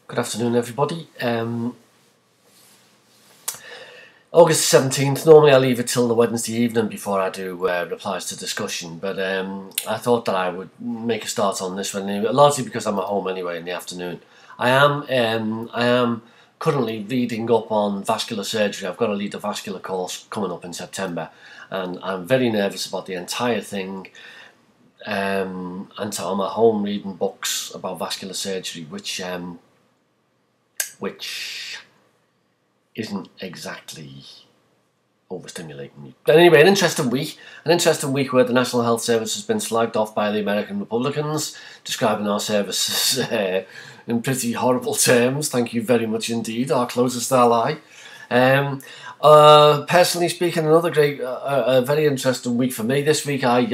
Good afternoon, everybody. August 17th, normally I leave it till the Wednesday evening before I do replies to discussion, but I thought that I would make a start on this one, largely because I'm at home anyway in the afternoon. I am currently reading up on vascular surgery. I've got to lead a vascular course coming up in September, and I'm very nervous about the entire thing. And so I'm at home reading books about vascular surgery, which isn't exactly overstimulating me. But anyway, an interesting week where the National Health Service has been slagged off by the American Republicans, describing our services in pretty horrible terms. Thank you very much indeed, our closest ally. Personally speaking, another great, a very interesting week for me. This week I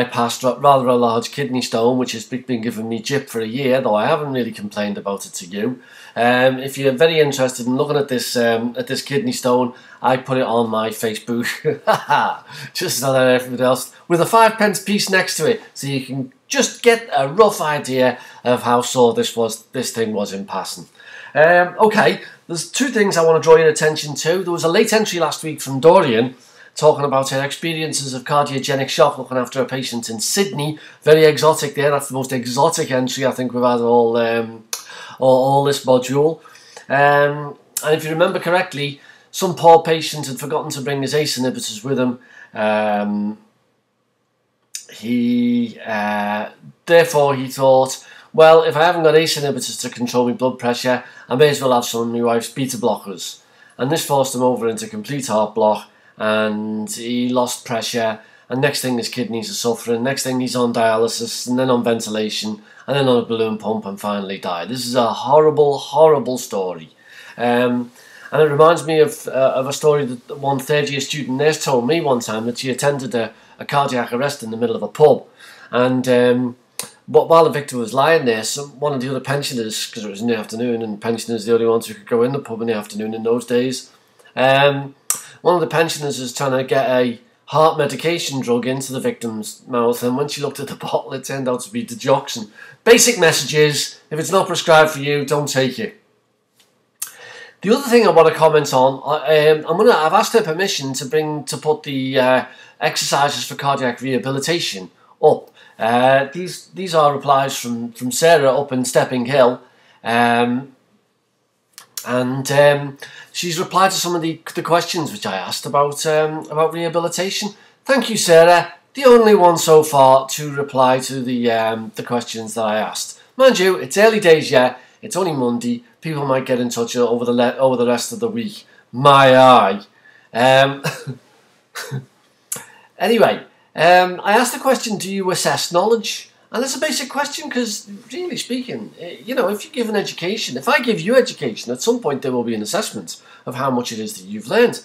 passed rather a large kidney stone, which has been giving me jip for a year, though I haven't really complained about it to you. If you're very interested in looking at this kidney stone, I put it on my Facebook, just so that everybody else, with a 5p piece next to it, so you can just get a rough idea of how sore this thing was in passing. Okay, there's two things I want to draw your attention to. There was a late entry last week from Dorian, talking about her experiences of cardiogenic shock looking after a patient in Sydney. Very exotic there. That's the most exotic entry I think we've had all this module. And if you remember correctly, some poor patient had forgotten to bring his ACE inhibitors with him. Therefore he thought, well, if I haven't got ACE inhibitors to control my blood pressure, I may as well have some of my wife's beta blockers. And this forced him over into complete heart block, and he lost pressure, and next thing his kidneys are suffering, next thing he's on dialysis, and then on ventilation, and then on a balloon pump, and finally died. This is a horrible, horrible story. And it reminds me of a story that one third-year student nurse told me one time, that she attended a cardiac arrest in the middle of a pub, and but while the victim was lying there, one of the other pensioners, because it was in the afternoon, and pensioners are the only ones who could go in the pub in the afternoon in those days, one of the pensioners was trying to get a heart medication drug into the victim's mouth, and when she looked at the bottle, it turned out to be digoxin. Basic message is, if it's not prescribed for you, don't take it. The other thing I want to comment on, I've asked her permission to put the exercises for cardiac rehabilitation up. These are replies from Sarah up in Stepping Hill, and she's replied to some of the questions which I asked about rehabilitation. Thank you, Sarah. The only one so far to reply to the questions that I asked. Mind you, it's early days yet. It's only Monday. People might get in touch over the rest of the week. My eye. Anyway, I asked the question: do you assess knowledge? And that's a basic question because, really speaking, if you give an education, if I give you education, at some point there will be an assessment of how much it is that you've learned.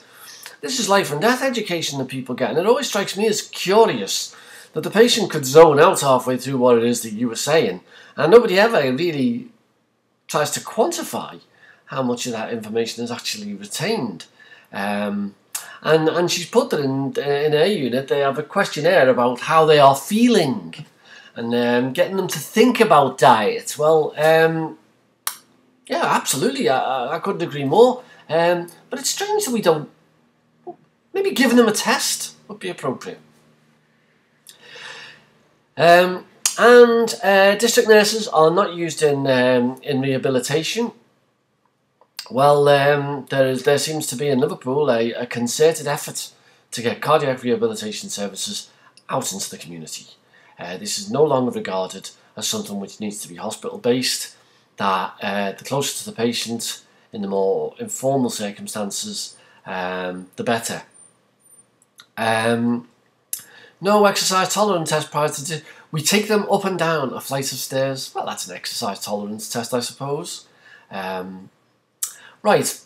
This is life and death education that people get, and it always strikes me as curious that the patient could zone out halfway through what it is that you were saying, and nobody ever really tries to quantify how much of that information is actually retained. And she's put that in her unit, they have a questionnaire about how they are feeling, and getting them to think about diet. Well, yeah, absolutely, I couldn't agree more. But it's strange that we don't. Maybe giving them a test would be appropriate. District nurses are not used in rehabilitation. Well, there seems to be in Liverpool a concerted effort to get cardiac rehabilitation services out into the community. This is no longer regarded as something which needs to be hospital-based, that the closer to the patient, in the more informal circumstances, the better. No exercise tolerance test prior to... We take them up and down a flight of stairs. Well, that's an exercise tolerance test, I suppose. Right.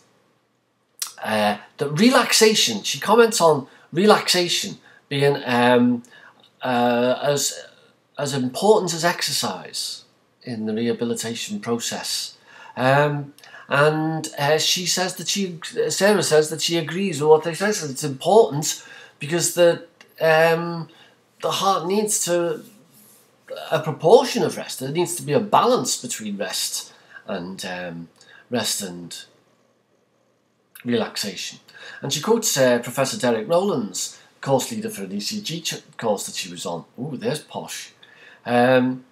The relaxation. She comments on relaxation being as important as exercise in the rehabilitation process. She says that Sarah says that she agrees with what they say. It's important because the heart needs a proportion of rest. There needs to be a balance between rest and rest and relaxation. And she quotes Professor Derek Rowland's course leader for an ECG course that she was on. Ooh, there's posh. And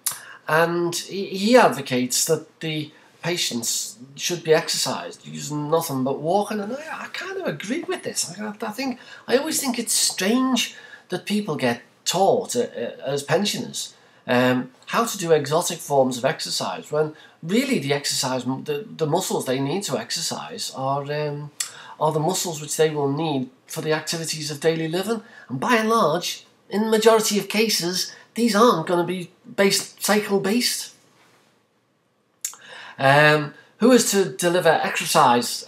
he advocates that the patients should be exercised using nothing but walking, and I kind of agree with this. I always think it's strange that people get taught as pensioners how to do exotic forms of exercise when really the exercise, the muscles they need to exercise are the muscles which they will need for the activities of daily living, and by and large, in the majority of cases, these aren't going to be cycle based. Who is to deliver exercise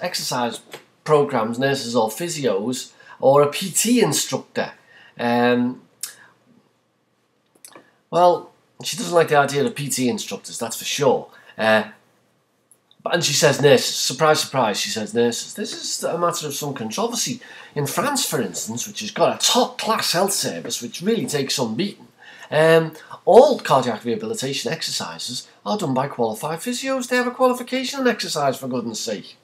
programs, nurses or physios, or a PT instructor? Well, she doesn't like the idea of PT instructors, that's for sure. And she says nurses. Surprise, surprise, she says nurses. This is a matter of some controversy. In France, for instance, which has got a top-class health service, which really takes some beating, all cardiac rehabilitation exercises are done by qualified physios. They have a qualification in exercise, for goodness sake.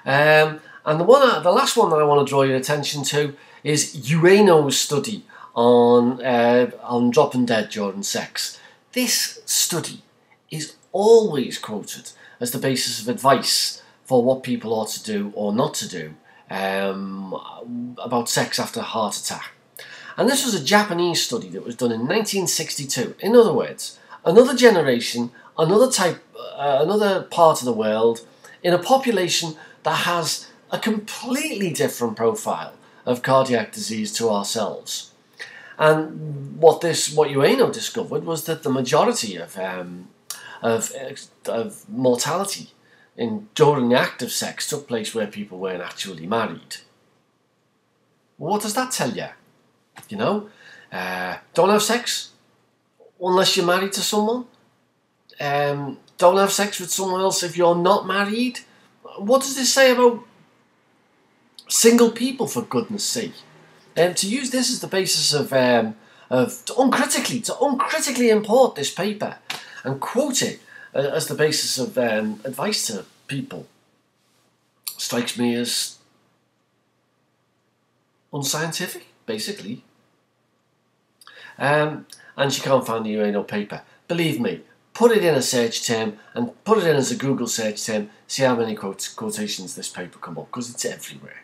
And the last one that I want to draw your attention to is Ueno's study on dropping dead during sex. This study is always quoted as the basis of advice for what people ought to do or not to do about sex after a heart attack. And this was a Japanese study that was done in 1962. In other words, another generation, another part of the world, in a population that has a completely different profile of cardiac disease to ourselves. And what Ueno discovered was that the majority of mortality during the act of sex took place where people weren't actually married. Well, what does that tell you? You know, don't have sex unless you're married to someone. Don't have sex with someone else if you're not married. What does this say about single people, for goodness sake? To use this as the basis of to uncritically import this paper and quote it as the basis of advice to people strikes me as unscientific, basically. And she can't find the Ueno paper. Believe me, put it in a search term and put it in as a Google search term. See how many quotations this paper come up, because it's everywhere.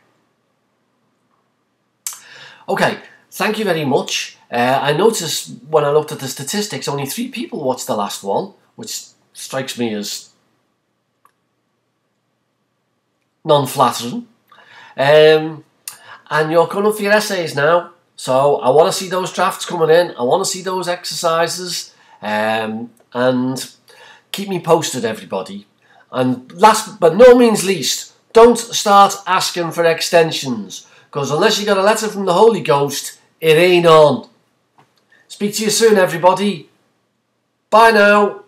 Okay, thank you very much. I noticed when I looked at the statistics, only 3 people watched the last one, which strikes me as non-flattering. And you're coming up for your essays now. So I want to see those drafts coming in. I want to see those exercises. And keep me posted, everybody. And last but no means least, don't start asking for extensions. Because unless you got a letter from the Holy Ghost, it ain't on. Speak to you soon, everybody. Bye now.